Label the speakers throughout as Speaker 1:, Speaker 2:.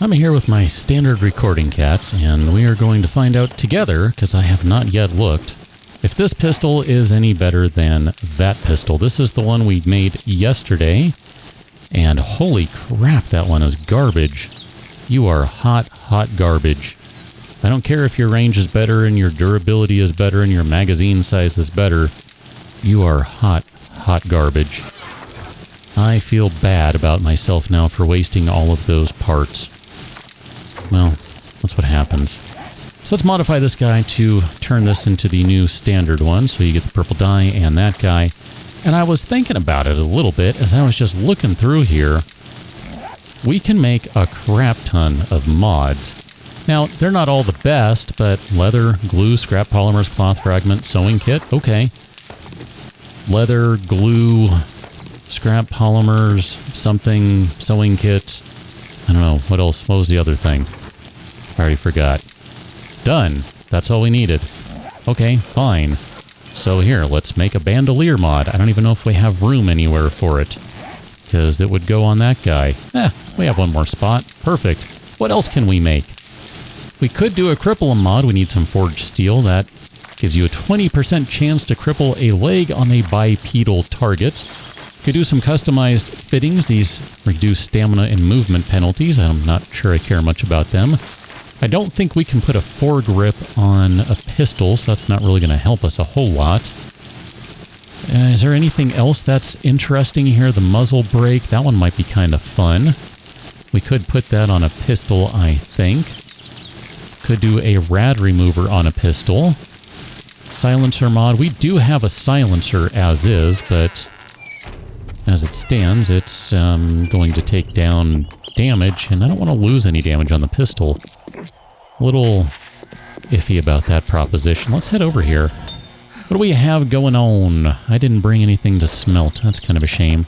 Speaker 1: I'm here with my standard recording cats, and we are going to find out together, because I have not yet looked, if this pistol is any better than that pistol. This is the one we made yesterday, and holy crap, that one is garbage. You are hot, hot garbage. I don't care if your range is better, and your durability is better, and your magazine size is better. You are hot, hot garbage. I feel bad about myself now for wasting all of those parts. Well, that's what happens. So let's modify this guy to turn this into the new standard one, so you get the purple dye and that guy. And I was thinking about it a little bit as I was just looking through here. We can make a crap ton of mods. Now, they're not all the best, but leather, glue, scrap polymers, cloth fragment, sewing kit, okay. Leather, glue, scrap polymers, something, sewing kit. I don't know, what else? What was the other thing? I already forgot. Done. That's all we needed. Okay, fine. So here, let's make a bandolier mod. I don't even know if we have room anywhere for it, because it would go on that guy. We have one more spot. Perfect. What else can we make? We could do a cripple mod. We need some forged steel. That gives you a 20% chance to cripple a leg on a bipedal target. Could do some customized fittings. These reduce stamina and movement penalties. I'm not sure I care much about them. I don't think we can put a foregrip on a pistol, so that's not really going to help us a whole lot. Is there anything else that's interesting here? The muzzle brake, that one might be kind of fun. We could put that on a pistol, I think. Could do a rad remover on a pistol. Silencer mod. We do have a silencer as is, but as it stands, it's going to take down damage, and I don't want to lose any damage on the pistol. A little iffy about that proposition. Let's head over here. What do we have going on? I didn't bring anything to smelt. That's kind of a shame.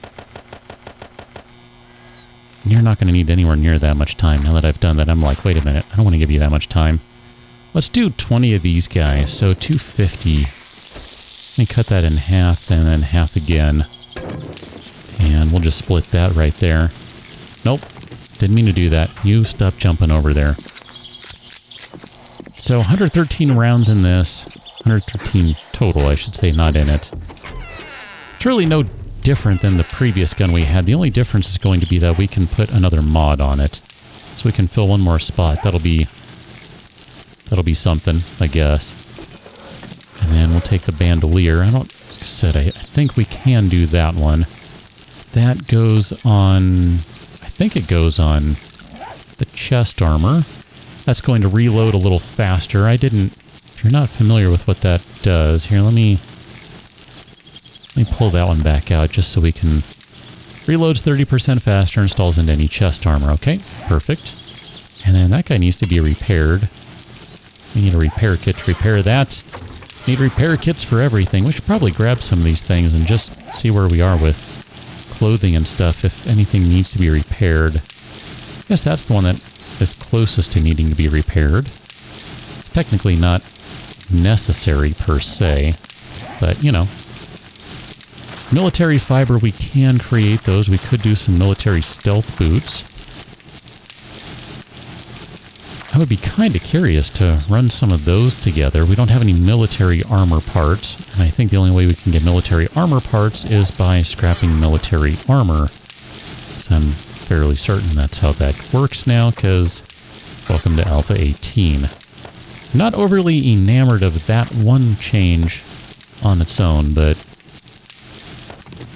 Speaker 1: You're not going to need anywhere near that much time. Now that I've done that, I'm like, wait a minute. I don't want to give you that much time. Let's do 20 of these guys. So 250. Let me cut that in half and then half again. And we'll just split that right there. Nope. Didn't mean to do that. You stop jumping over there. So 113 rounds in this. 113 total, I should say, not in it. It's really no different than the previous gun we had. The only difference is going to be that we can put another mod on it. So we can fill one more spot. That'll be something, I guess. And then we'll take the bandolier. I think we can do that one. That goes on, I think it goes on the chest armor. That's going to reload a little faster. If you're not familiar with what that does, here, let me pull that one back out just so we can, reloads 30% faster, installs into any chest armor. Okay, perfect. And then that guy needs to be repaired. We need a repair kit to repair that. Need repair kits for everything. We should probably grab some of these things and just see where we are with clothing and stuff, if anything needs to be repaired. I guess that's the one that is closest to needing to be repaired. It's technically not necessary per se, but you know. Military fiber, we can create those. We could do some military stealth boots. I would be kind of curious to run some of those together. We don't have any military armor parts, and I think the only way we can get military armor parts is by scrapping military armor. So I'm fairly certain that's how that works now, because welcome to Alpha 18. Not overly enamored of that one change on its own, but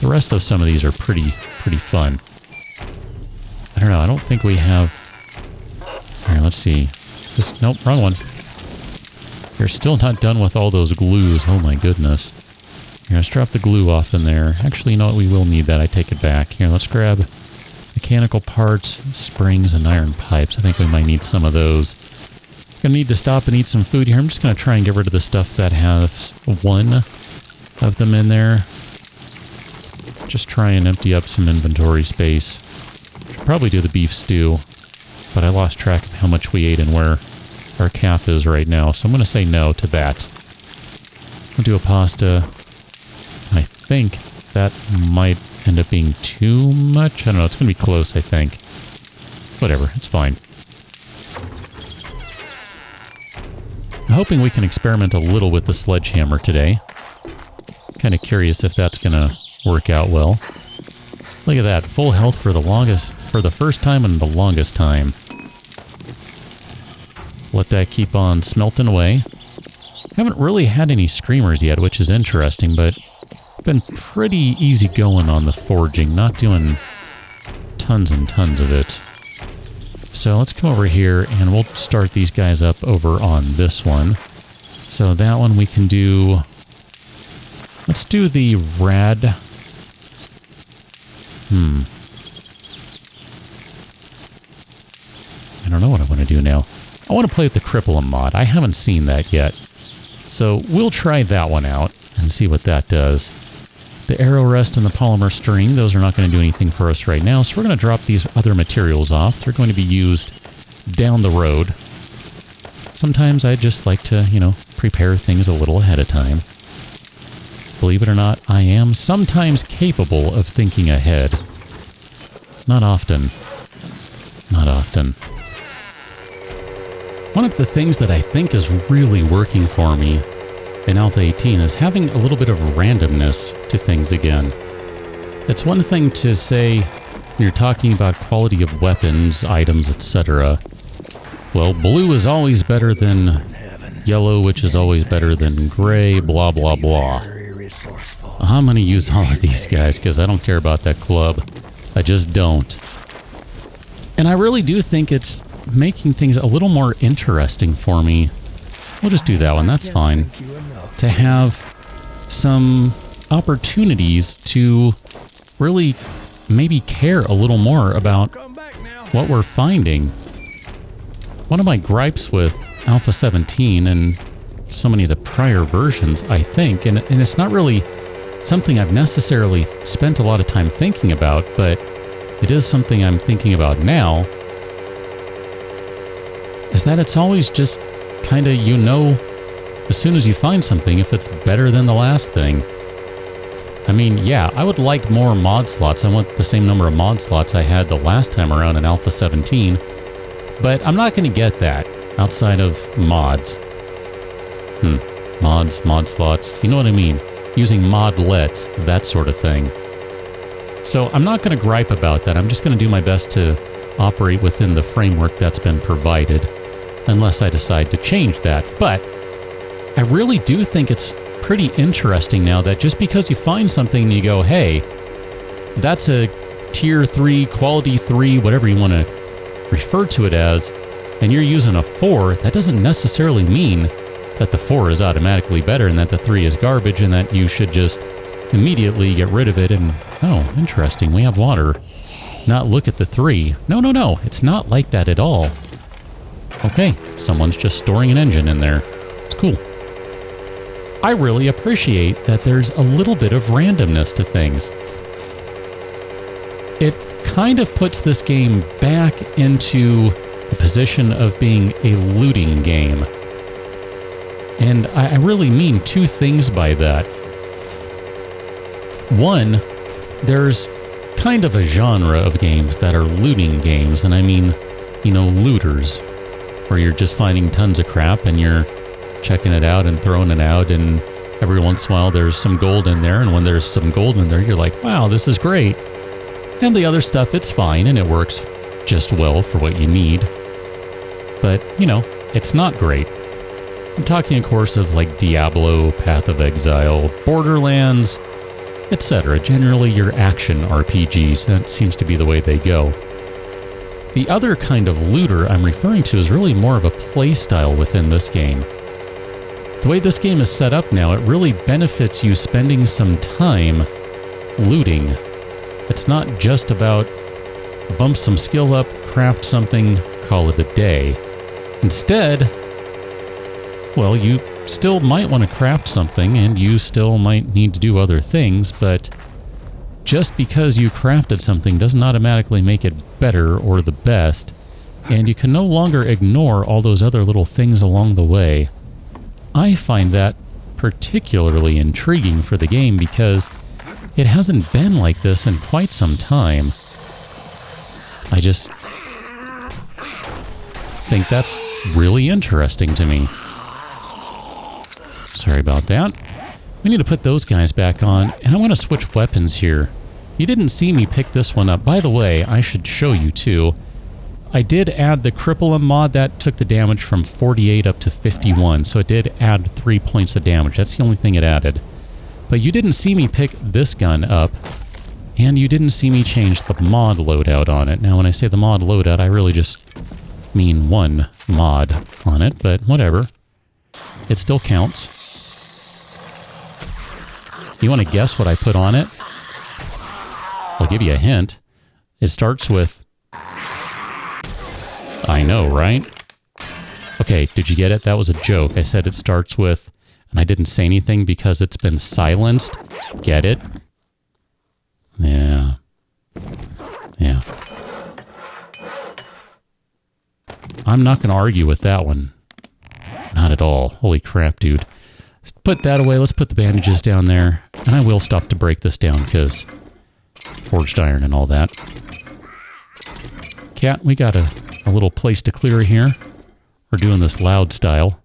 Speaker 1: the rest of some of these are pretty fun. I don't know, I don't think we have... Alright, let's see. Is this... Nope, wrong one. You're still not done with all those glues. Oh my goodness. Here, let's drop the glue off in there. Actually, you know what? We will need that. I take it back. Here, let's grab mechanical parts, springs, and iron pipes. I think we might need some of those. Gonna need to stop and eat some food here. I'm just gonna try and get rid of the stuff that has one of them in there. Just try and empty up some inventory space. Should probably do the beef stew, but I lost track of how much we ate and where our cap is right now, so I'm going to say no to that. We'll do a pasta. I think that might end up being too much. I don't know, it's going to be close, I think. Whatever, it's fine. I'm hoping we can experiment a little with the sledgehammer today. Kind of curious if that's going to work out well. Look at that, full health for the first time in the longest time. Let that keep on smelting away. Haven't really had any screamers yet, which is interesting, but been pretty easy going on the forging, not doing tons and tons of it. So let's come over here and we'll start these guys up over on this one. So that one we can do... Let's do the rad... I don't know what I want to do now. I want to play with the cripple mod. I haven't seen that yet. So we'll try that one out and see what that does. The arrow rest and the polymer string, those are not going to do anything for us right now, so we're going to drop these other materials off. They're going to be used down the road. Sometimes I just like to, you know, prepare things a little ahead of time. Believe it or not, I am sometimes capable of thinking ahead. Not often. Not often. One of the things that I think is really working for me in Alpha 18 is having a little bit of randomness to things again. It's one thing to say you're talking about quality of weapons, items, etc. Well, blue is always better than yellow, which is always better than gray, blah, blah, blah. I'm going to use all of these guys because I don't care about that club. I just don't. And I really do think it's making things a little more interesting for me. We'll just do that one, that's fine. To have some opportunities to really maybe care a little more about what we're finding. One of my gripes with Alpha 17 and so many of the prior versions, I think, and it's not really something I've necessarily spent a lot of time thinking about, but it is something I'm thinking about now, is that it's always just kind of, you know, as soon as you find something, if it's better than the last thing. I mean, yeah, I would like more mod slots. I want the same number of mod slots I had the last time around in Alpha 17, but I'm not going to get that outside of mods. Mods, mod slots, you know what I mean? Using modlets, that sort of thing. So I'm not going to gripe about that. I'm just going to do my best to operate within the framework that's been provided, unless I decide to change that. But I really do think it's pretty interesting now that just because you find something and you go, hey, that's a tier 3, quality 3, whatever you want to refer to it as, and you're using a 4, that doesn't necessarily mean that the 4 is automatically better and that the 3 is garbage and that you should just immediately get rid of it and, oh, interesting, we have water. Not look at the 3. No, no, no, it's not like that at all. Okay, someone's just storing an engine in there. It's cool. I really appreciate that there's a little bit of randomness to things. It kind of puts this game back into the position of being a looting game. And I really mean two things by that. One, there's kind of a genre of games that are looting games, and I mean, you know, looters, where you're just finding tons of crap and you're checking it out and throwing it out, and every once in a while there's some gold in there, and when there's some gold in there, you're like, wow, this is great. And the other stuff, it's fine, and it works just well for what you need. But, you know, it's not great. I'm talking, of course, of like Diablo, Path of Exile, Borderlands, etc. Generally your action RPGs, that seems to be the way they go. The other kind of looter I'm referring to is really more of a play style within this game. The way this game is set up now, it really benefits you spending some time looting. It's not just about bump some skill up, craft something, call it a day. Instead, well, you still might want to craft something and you still might need to do other things, but just because you crafted something doesn't automatically make it better or the best, and you can no longer ignore all those other little things along the way. I find that particularly intriguing for the game because it hasn't been like this in quite some time. I just think that's really interesting to me. Sorry about that. We need to put those guys back on, and I want to switch weapons here. You didn't see me pick this one up. By the way, I should show you too. I did add the Cripple 'em mod. That took the damage from 48 up to 51, so it did add 3 points of damage. That's the only thing it added. But you didn't see me pick this gun up, and you didn't see me change the mod loadout on it. Now, when I say the mod loadout, I really just mean one mod on it, but whatever. It still counts. You want to guess what I put on it? I'll give you a hint. It starts with... I know, right? Okay, did you get it? That was a joke. I said it starts with... And I didn't say anything because it's been silenced. Get it? Yeah. Yeah. I'm not going to argue with that one. Not at all. Holy crap, dude. Let's put that away. Let's put the bandages down there. And I will stop to break this down because forged iron and all that. Cat, we got a little place to clear here. We're doing this loud style.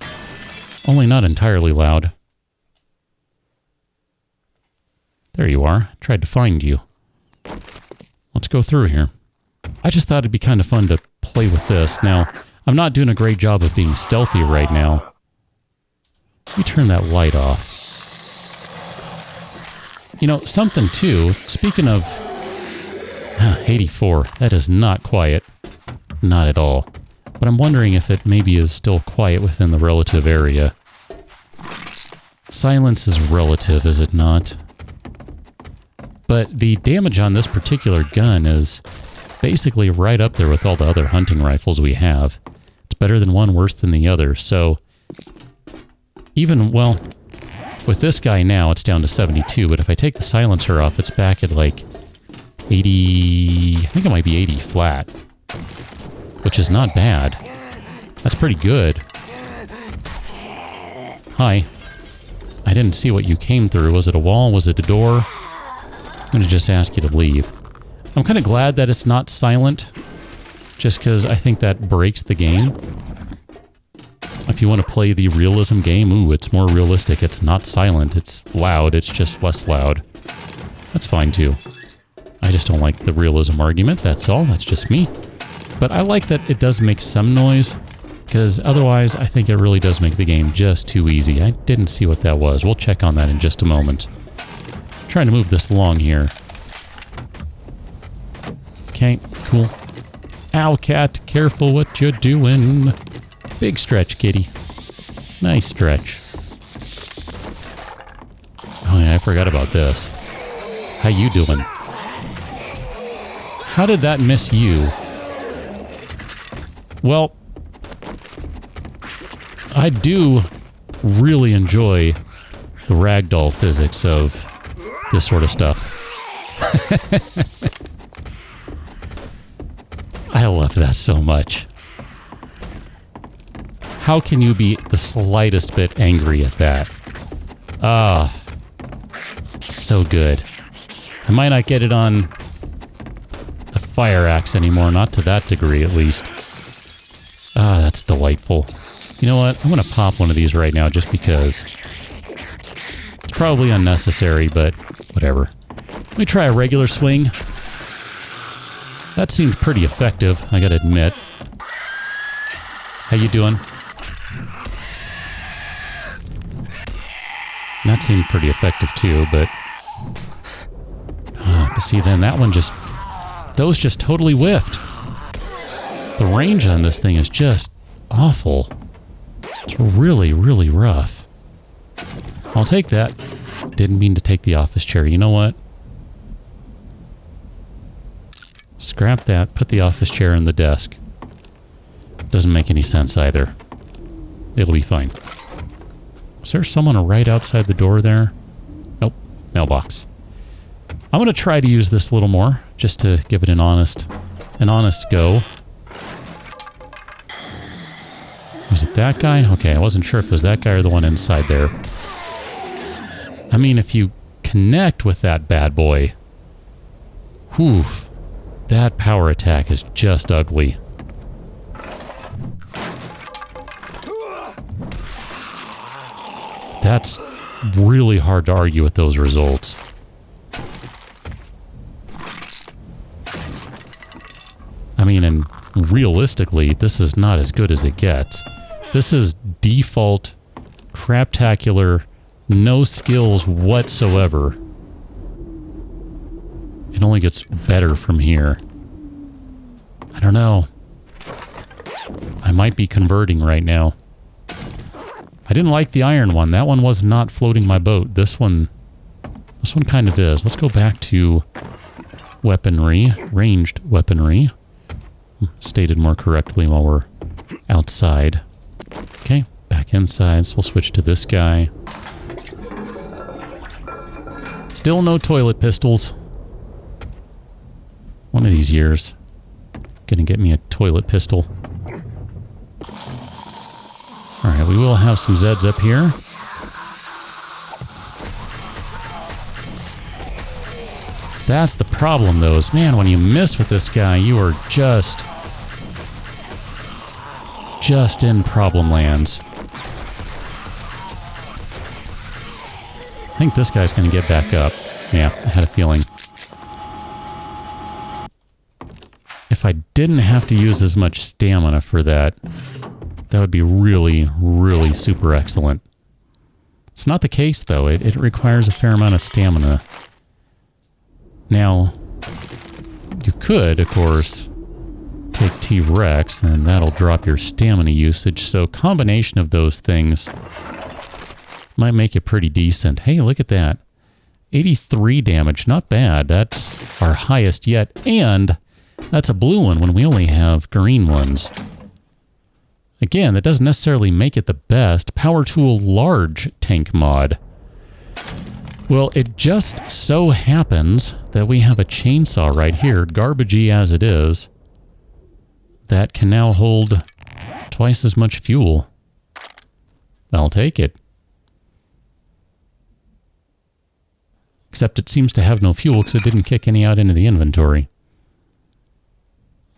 Speaker 1: Only not entirely loud. There you are. Tried to find you. Let's go through here. I just thought it'd be kind of fun to play with this. Now, I'm not doing a great job of being stealthy right now. Let me turn that light off. You know, something too, speaking of 84, that is not quiet. Not at all. But I'm wondering if it maybe is still quiet within the relative area. Silence is relative, is it not? But the damage on this particular gun is basically right up there with all the other hunting rifles we have. It's better than one, worse than the other. So, even, well, with this guy now, it's down to 72. But if I take the silencer off, it's back at like 80... I think it might be 80 flat. Which is not bad. That's pretty good. Hi. I didn't see what you came through. Was it a wall? Was it a door? I'm going to just ask you to leave. I'm kind of glad that it's not silent. Just because I think that breaks the game. If you want to play the realism game, ooh, it's more realistic. It's not silent. It's loud. It's just less loud. That's fine too. I just don't like the realism argument. That's all. That's just me. But I like that it does make some noise, because otherwise I think it really does make the game just too easy. I didn't see what that was. We'll check on that in just a moment. I'm trying to move this along here. Okay, cool. Ow, cat. Careful what you're doing. Big stretch, kitty. Nice stretch. Oh yeah, I forgot about this. How you doing? How did that miss you? Well, I do really enjoy the ragdoll physics of this sort of stuff. I love that so much. How can you be the slightest bit angry at that? Ah, so good. I might not get it on the fire axe anymore, not to that degree at least. Ah, that's delightful. You know what? I'm going to pop one of these right now just because. It's probably unnecessary, but whatever. Let me try a regular swing. That seemed pretty effective, I gotta admit. How you doing? That seemed pretty effective too, but see, then that one just... Those just totally whiffed. The range on this thing is just awful. It's really, really rough. I'll take that. Didn't mean to take the office chair. You know what? Scrap that. Put the office chair in the desk. Doesn't make any sense either. It'll be fine. Is there someone right outside the door there? Nope. Mailbox. I'm going to try to use this a little more, just to give it an honest go. Was it that guy? Okay, I wasn't sure if it was that guy or the one inside there. I mean, if you connect with that bad boy, whew, that power attack is just ugly. That's really hard to argue with those results. I mean, and realistically, this is not as good as it gets. This is default, craptacular, no skills whatsoever. It only gets better from here. I don't know. I might be converting right now. I didn't like the iron one. That one was not floating my boat. This one kind of is. Let's go back to weaponry, ranged weaponry. Stated more correctly while we're outside. Okay, back inside, so we'll switch to this guy. Still no toilet pistols. One of these years. Gonna get me a toilet pistol. Alright, we will have some Zeds up here. That's the problem, though, is, man, when you miss with this guy, you are just in problem lands. I think this guy's going to get back up. Yeah, I had a feeling. If I didn't have to use as much stamina for that, that would be really, really super excellent. It's not the case, though. It requires a fair amount of stamina. Now, you could, of course, take T-Rex, and that'll drop your stamina usage, so combination of those things might make it pretty decent. Hey, look at that. 83 damage, not bad. That's our highest yet, and that's a blue one when we only have green ones. Again, that doesn't necessarily make it the best. Power Tool Large Tank Mod. Well, it just so happens that we have a chainsaw right here, garbagey as it is, that can now hold twice as much fuel. I'll take it. Except it seems to have no fuel because it didn't kick any out into the inventory.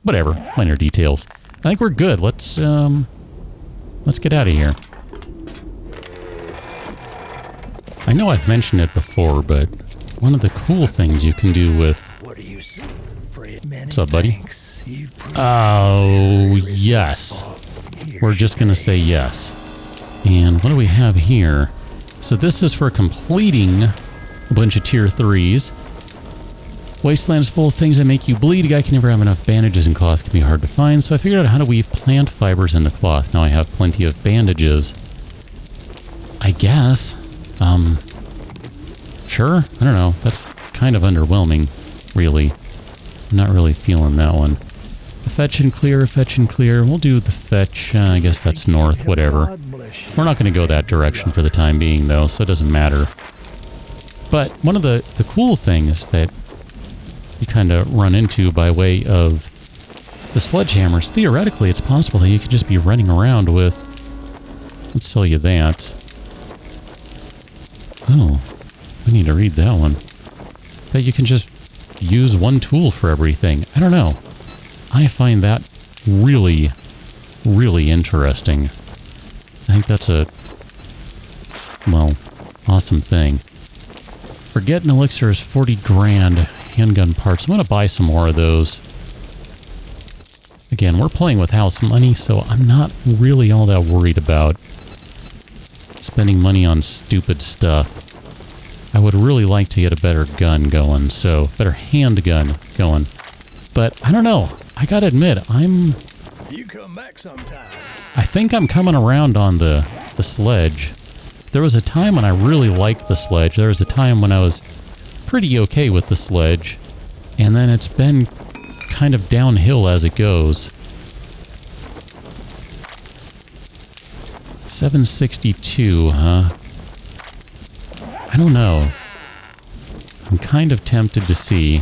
Speaker 1: Whatever, minor details. I think we're good. Let's get out of here. I know I've mentioned it before, but one of the cool things you can do with...
Speaker 2: What are you saying, Fred?
Speaker 1: What's up, buddy? Oh, yes. We're just going to say yes. And what do we have here? So this is for completing a bunch of tier 3s. Wasteland's full of things that make you bleed. A guy can never have enough bandages, and cloth can be hard to find. So I figured out how to weave plant fibers into cloth. Now I have plenty of bandages. I guess... sure? I don't know. That's kind of underwhelming, really. I'm not really feeling that one. The fetch and clear, fetch and clear. We'll do the fetch. I guess that's north, whatever. We're not going to go that direction for the time being, though, so it doesn't matter. But one of the cool things that you kind of run into by way of the sledgehammers, theoretically, it's possible that you could just be running around with... Let's sell you that. Oh, we need to read that one. That you can just use one tool for everything. I don't know. I find that really, really interesting. I think that's a, well, awesome thing. Forget an elixir is 40 grand handgun parts. I'm going to buy some more of those. Again, we're playing with house money, so I'm not really all that worried about spending money on stupid stuff. I would really like to get a better gun going, so better handgun going. But I don't know. I gotta admit,
Speaker 2: You come back sometime.
Speaker 1: I think I'm coming around on the sledge. There was a time when I really liked the sledge. There was a time when I was pretty okay with the sledge, and then it's been kind of downhill as it goes. 762, huh? I don't know. I'm kind of tempted to see.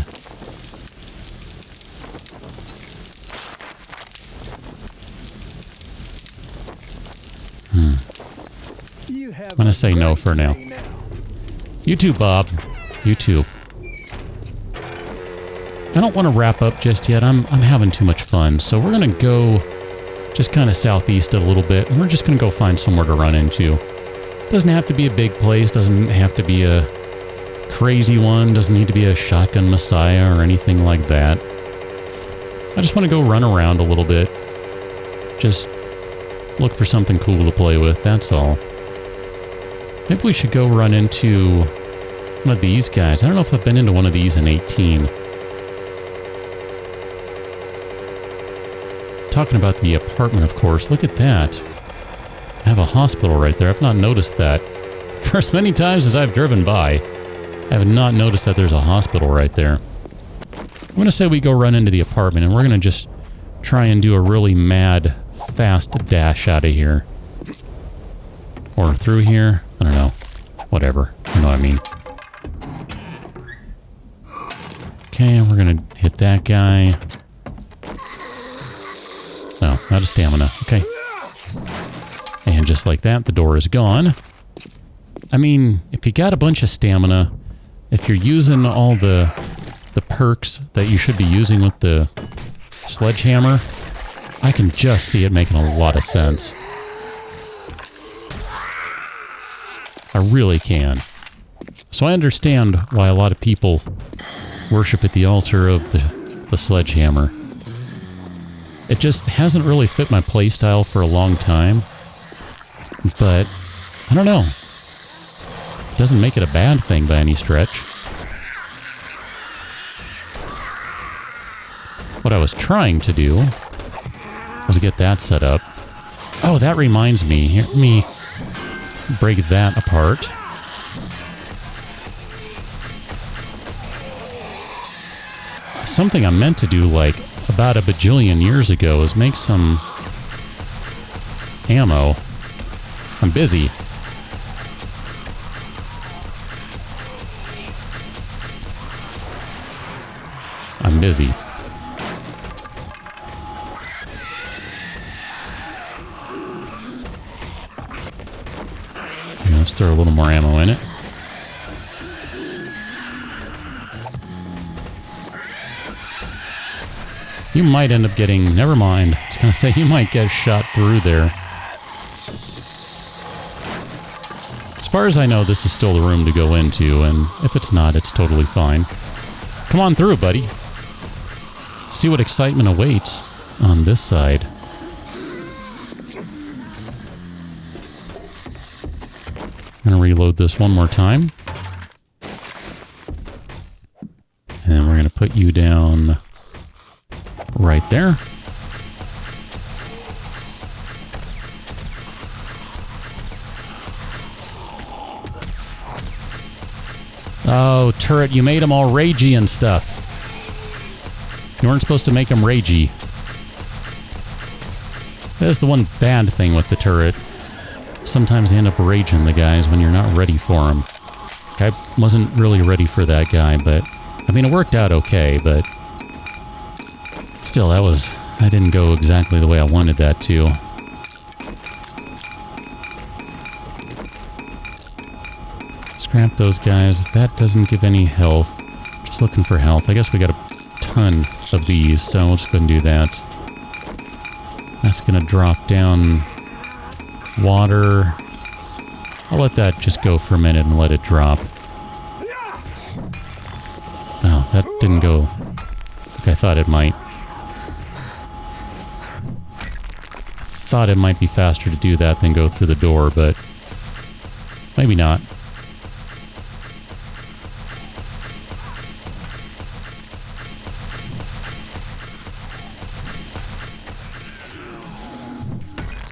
Speaker 1: I'm going to say no for now. You too, Bob. You too. I don't want to wrap up just yet. I'm having too much fun. So we're going to go just kind of southeast a little bit, and we're just going to go find somewhere to run into. Doesn't have to be a big place, doesn't have to be a crazy one, doesn't need to be a shotgun messiah or anything like that. I just want to go run around a little bit. Just look for something cool to play with, that's all. Maybe we should go run into one of these guys. I don't know if I've been into one of these in 18. Talking about the apartment, of course. Look at that. I have a hospital right there. I've not noticed that. For as many times as I've driven by, I have not noticed that there's a hospital right there. I'm going to say we go run into the apartment, and we're going to just try and do a really mad, fast dash out of here. Or through here. I don't know. Whatever. You know what I mean. Okay, we're going to hit that guy. No, out of stamina. Okay. And just like that, the door is gone. I mean, if you got a bunch of stamina, if you're using all the perks that you should be using with the sledgehammer, I can just see it making a lot of sense. I really can. So I understand why a lot of people worship at the altar of the sledgehammer. It just hasn't really fit my playstyle for a long time. But, I don't know. It doesn't make it a bad thing by any stretch. What I was trying to do was get that set up. Oh, that reminds me. Here, let me break that apart. Something I meant to do like about a bajillion years ago is make some ammo. I'm busy. I'm busy. Let's throw a little more ammo in it. You might end up getting... Never mind. I was going to say, you might get shot through there. As far as I know, this is still the room to go into, and if it's not, it's totally fine. Come on through, buddy. See what excitement awaits on this side. I'm going to reload this one more time. And then we're going to put you down right there. Oh, turret, you made them all ragey and stuff. You weren't supposed to make them ragey. That's the one bad thing with the turret. Sometimes they end up raging the guys when you're not ready for them. I wasn't really ready for that guy, but... I mean, it worked out okay, but... Still, that didn't go exactly the way I wanted that to. Scrap those guys. That doesn't give any health. Just looking for health. I guess we got a ton of these, so we'll just go ahead and do that. That's gonna drop down... water. I'll let that just go for a minute and let it drop. Oh, that didn't go like I thought it might. Thought it might be faster to do that than go through the door, but maybe not.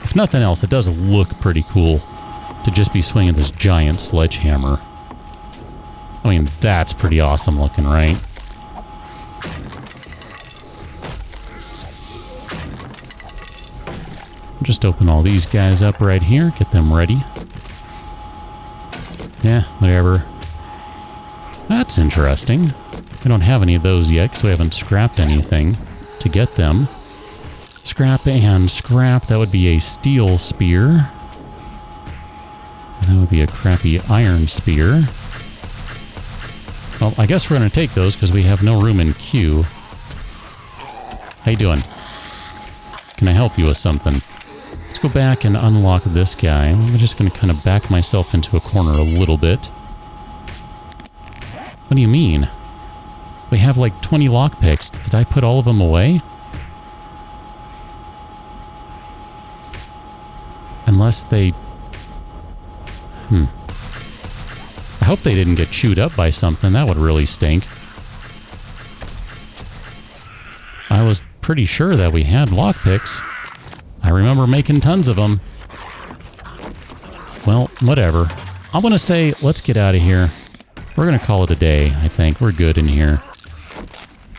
Speaker 1: If nothing else, it does look pretty cool to just be swinging this giant sledgehammer. I mean, that's pretty awesome looking, right? Just open all these guys up right here, get them ready. Yeah, whatever. That's interesting. We don't have any of those yet because we haven't scrapped anything to get them. Scrap and scrap. That would be a steel spear. And that would be a crappy iron spear. Well, I guess we're going to take those because we have no room in queue. How you doing? Can I help you with something? Let's go back and unlock this guy. I'm just going to kind of back myself into a corner a little bit. What do you mean? We have like 20 lockpicks. Did I put all of them away? Unless they... I hope they didn't get chewed up by something. That would really stink. I was pretty sure that we had lockpicks. I remember making tons of them. Well, whatever. I'm going to say, let's get out of here. We're going to call it a day, I think. We're good in here.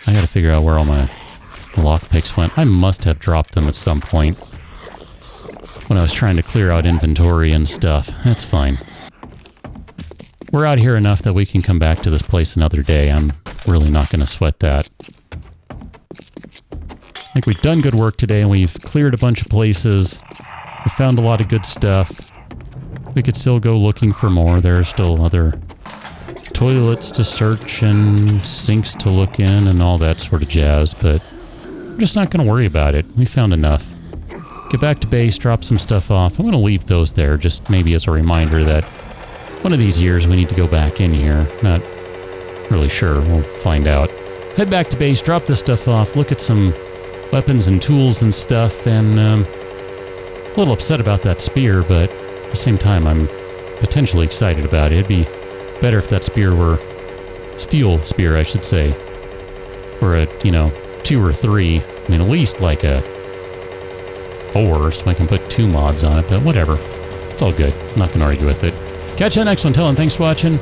Speaker 1: I got to figure out where all my lockpicks went. I must have dropped them at some point when I was trying to clear out inventory and stuff. That's fine. We're out here enough that we can come back to this place another day. I'm really not going to sweat that. I think we've done good work today, and we've cleared a bunch of places. We found a lot of good stuff. We could still go looking for more. There are still other toilets to search and sinks to look in and all that sort of jazz, but I'm just not going to worry about it. We found enough. Get back to base, drop some stuff off. I'm going to leave those there, just maybe as a reminder that one of these years we need to go back in here. Not really sure. We'll find out. Head back to base, drop this stuff off, look at some weapons and tools and stuff, and a little upset about that spear, but at the same time I'm potentially excited about it. It'd be better if that spear were steel spear, I should say. Or a, 2 or 3. I mean, at least like a 4, so I can put 2 mods on it, but whatever. It's all good. I'm not going to argue with it. Catch you on the next one. Till then, thanks for watching.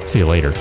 Speaker 1: See you later.